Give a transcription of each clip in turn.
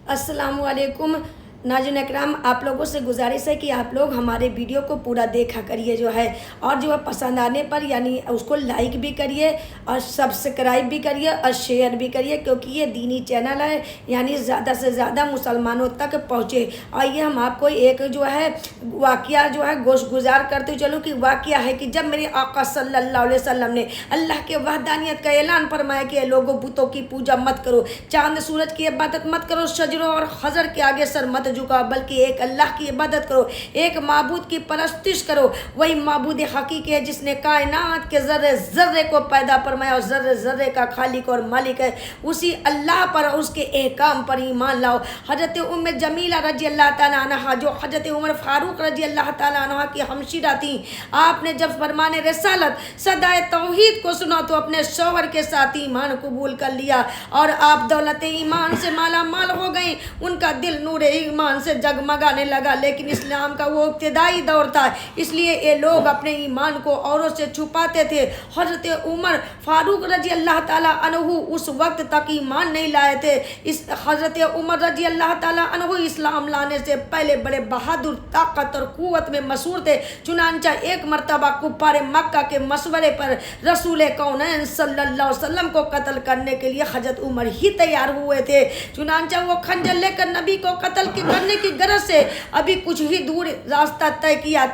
अस्सलाम वालेकुम नाज़रीन अकराम, आप लोगों से गुजारिश है कि आप लोग हमारे वीडियो को पूरा देखा करिए जो है, और जो है पसंद आने पर यानी उसको लाइक भी करिए और सब्सक्राइब भी करिए और शेयर भी करिए, क्योंकि ये दीनी चैनल है, यानी ज़्यादा से ज़्यादा मुसलमानों तक पहुँचे। और ये हम आपको एक जो है वाक़या जो है गुज़ार करते चलो कि वाक़या है कि जब मेरे आका सल्लल्लाहु अलैहि वसल्लम ने अल्लाह के वहदानियत का ऐलान फरमाया कि लोगों बुतों की पूजा मत करो, चांद सूरज की इबादत मत करो, शजरों और हजर के आगे सर मत झुकाओ, बल्कि एक अल्लाह की इबादत करो, एक माबूद की परस्तिश करो। वही माबूद हकीकी है जिसने कायनात के ज़र्रे ज़र्रे को पैदा फरमाया और ज़र्रे ज़र्रे का खालिक और मालिक है। उसी अल्लाह पर और उसके एहकाम पर ईमान लाओ। हज़रत उम्मे जमीला रजी अल्लाह ताला अन्हा, जो हज़रत उमर फारूक रजी अल्लाह ताला अन्हा की हमशीरा थी, आपने जब फरमाने रिसालत सदाए तौहीद को सुना तो अपने शौहर के साथ ईमान कबूल कर लिया और आप दौलत ईमान से माला माल हो गई। उनका दिल नूर ईमान से जगमगाने लगा। लेकिन इस्लाम का वो इब्तिदाई दौर था, इसलिए ये लोग अपने ईमान को औरों से छुपाते थे। हज़रत उमर फारूक रजी अल्लाह ताला अन्हु उस वक्त तक ईमान नहीं लाए थे। इस हज़रत उमर रजी अल्लाह ताला अन्हु इस्लाम लाने से पहले बड़े बहादुर, ताकत और क़ुव्वत में मशहूर थे। चुनांचा एक मरतबा कुफ्फार मक्का के मशवरे पर रसूल कौनैन सल्लल्लाहु अलैहि वसल्लम को कत्ल करने के लिए हज़रत उमर ही तैयार हुए थे। चुनांचा वो खंजर लेकर नबी को कत्ल करने की गरज से अभी कुछ ही दूर रास्ता तय किया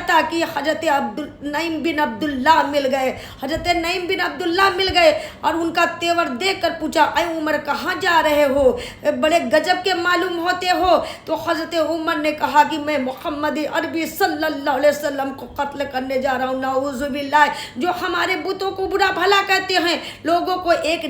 था कि हज़रत नईम बिन अब्दुल्लाह मिल गए। हज़रत नईम बिन अब्दुल्लाह मिल गए और उनका तेवर देख कर पूछा, ऐ उमर कहाँ जा रहे हो, बड़े गजब के मालूम होते हो। तो हज़रत उमर ने कहा कि मैं मोहम्मद अरबी सल्लल्लाहु अलैहि वसल्लम को कत्ल करने जा रहा हूँ। नाऊज़ु बिल्लाह, जो हमारे बुतों को बुरा भला कहते हैं, लोगों को एक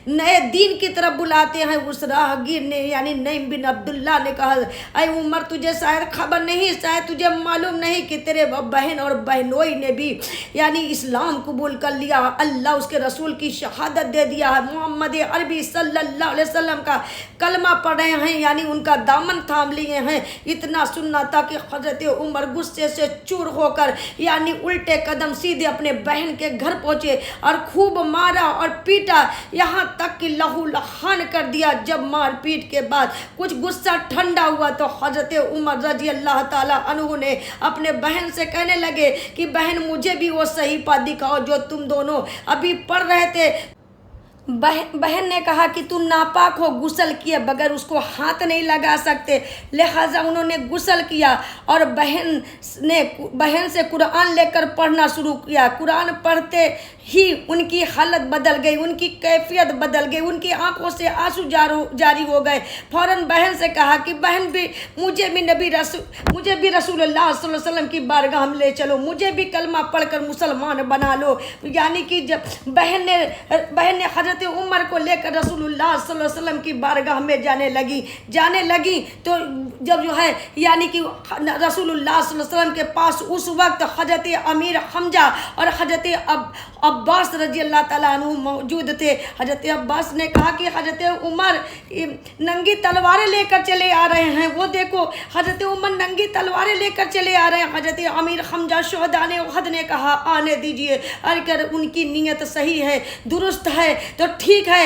नए दीन की तरफ बुलाते हैं, उस राहगीर ने यानी नईम बिन अब्दुल्लाह ने कहा, ऐ उमर तुझे शायद खबर नहीं, शायद तुझे मालूम नहीं कि तेरे बहन और बहनोई ने भी यानी इस्लाम कबूल कर लिया, अल्लाह उसके रसूल की शहादत दे दिया है, मोहम्मद अरबी सल्लल्लाहु अलैहि वसल्लम का कलमा पढ़ रहे हैं, यानी उनका दामन थाम लिए हैं। इतना सुनना था कि हज़रत उमर गुस्से से चूर होकर यानी उल्टे कदम सीधे अपने बहन के घर पहुँचे और खूब मारा और पीटा, यहाँ तक कि लहू लहान कर दिया। जब मार पीट के बाद कुछ गुस्सा ठंडा हुआ तो हज़रत उमर रजी अल्लाह ताला अन्हु ने अपने बहन से कहने लगे कि बहन मुझे भी वो सहीफा दिखाओ जो तुम दोनों अभी पढ़ रहे थे। बहन ने कहा कि तुम नापाक हो, गुस्ल किए बगैर उसको हाथ नहीं लगा सकते। लिहाजा उन्होंने गुस्ल किया और बहन से कुरान लेकर पढ़ना शुरू किया। कुरान पढ़ते ही उनकी हालत बदल गई, उनकी कैफियत बदल गई, उनकी आंखों से आंसू जारी हो गए। फ़ौरन बहन से कहा कि बहन भी मुझे भी रसूलुल्लाह सल्लल्लाहु अलैहि वसल्लम की बारगाह में ले चलो, मुझे भी कलमा पढ़कर मुसलमान बना लो। यानी कि जब बहन ने हज़रत उमर को लेकर रसूलुल्लाह सल्लल्लाहु अलैहि वसल्लम की बारगाह में जाने लगी तो जब जो है यानी कि रसूलुल्लाह सल्लल्लाहु अलैहि वसल्लम के पास उस वक्त हज़रत अमीर हमजा और हज़रत अब्बास रजी अल्लाह ताला अन्हु मौजूद थे। हज़रत अब्बास ने कहा कि हज़रत उमर नंगी तलवारें लेकर चले आ रहे हैं, वो देखो हज़रत उमर नंगी तलवारें लेकर चले आ रहे हैं। हज़रत अमीर हमजा शुहदा ने उहद ने कहा आने दीजिए, अगर उनकी नीयत सही है, दुरुस्त है तो ठीक है,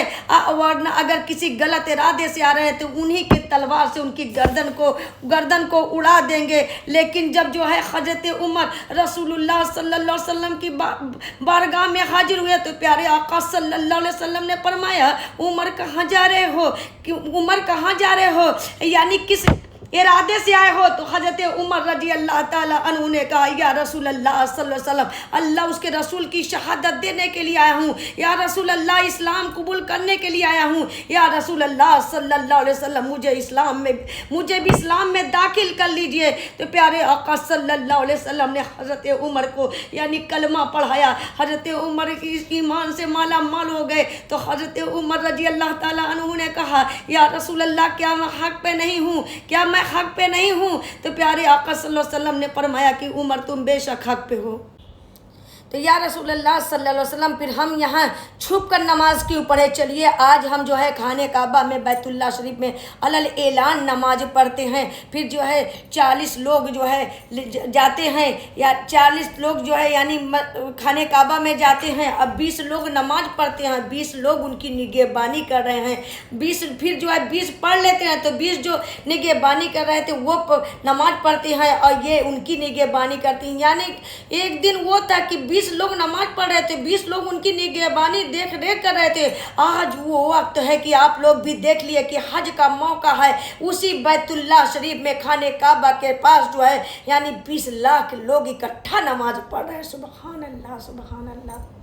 वरना अगर किसी गलत इरादे से आ रहे हैं तो उन्हीं की तलवार से उनकी गर्दन को उड़ा देंगे। लेकिन जब जो है हज़रत उमर रसूलुल्लाह सल्लल्लाहु अलैहि वसल्लम की बारगाह में हाजिर हुए तो प्यारे आका सल्लल्लाहु अलैहि वसल्लम ने फरमाया, उमर कहाँ जा रहे हो, उमर कहाँ जा रहे हो, यानी किस इरादे से आए हो। तो हज़रत उमर रजी अल्लाह ताला अन्हु ने कहा, या रसूल अल्लाह सल्लल्लाहु अलैहि वसल्लम, अल्लाह उसके रसूल की शहादत देने के लिए आया हूँ, या रसूल अल्लाह इस्लाम कबूल करने के लिए आया हूँ, या रसूल अल्लाह सल्लल्लाहु अलैहि वसल्लम मुझे भी इस्लाम में दाखिल कर लीजिए। तो प्यारे आका सल्लल्लाहु अलैहि वसल्लम ने हज़रत उमर को यानी कलमा पढ़ाया। हज़रत उमर की ईमान से माला माल हो गए। तो हज़रत उमर रजी अल्लाह ताला अन्हु ने कहा, या रसूल अल्लाह क्या मैं हक़ पे नहीं हूँ, क्या मैं हक़ पे नहीं हूँ। तो प्यारे आका सल्लल्लाहु अलैहि वसल्लम ने फरमाया कि उमर तुम बेशक हक़ पे हो। तो या रसूल अल्लाह सल्लल्लाहु अलैहि वसल्लम फिर हम यहाँ छुप कर नमाज क्यों पढ़े। चलिए आज हम जो है खाने काबा में बैतुल्लाह शरीफ में अलल एलान नमाज पढ़ते हैं। फिर जो है 40 लोग जो है जाते हैं, या 40 लोग जो है यानी खाने काबा में जाते हैं। अब 20 लोग नमाज पढ़ते हैं, 20 लोग उनकी निगहबानी कर रहे हैं। 20 फिर जो है 20 पढ़ लेते हैं, तो 20 जो निगहबानी कर रहे थे वो नमाज पढ़ते हैं और ये उनकी निगहबानी करती हैं। यानी एक दिन वो था कि 20 लोग नमाज पढ़ रहे थे, 20 लोग उनकी निगहबानी देख रेख कर रहे थे। आज वो वक्त है कि आप लोग भी देख लिए कि हज का मौका है, उसी बैतुल्लाह शरीफ में खाने काबा के पास जो है यानी 20 लाख लोग इकट्ठा नमाज पढ़ रहे हैं। सुबहान अल्लाह, सुबहान अल्लाह।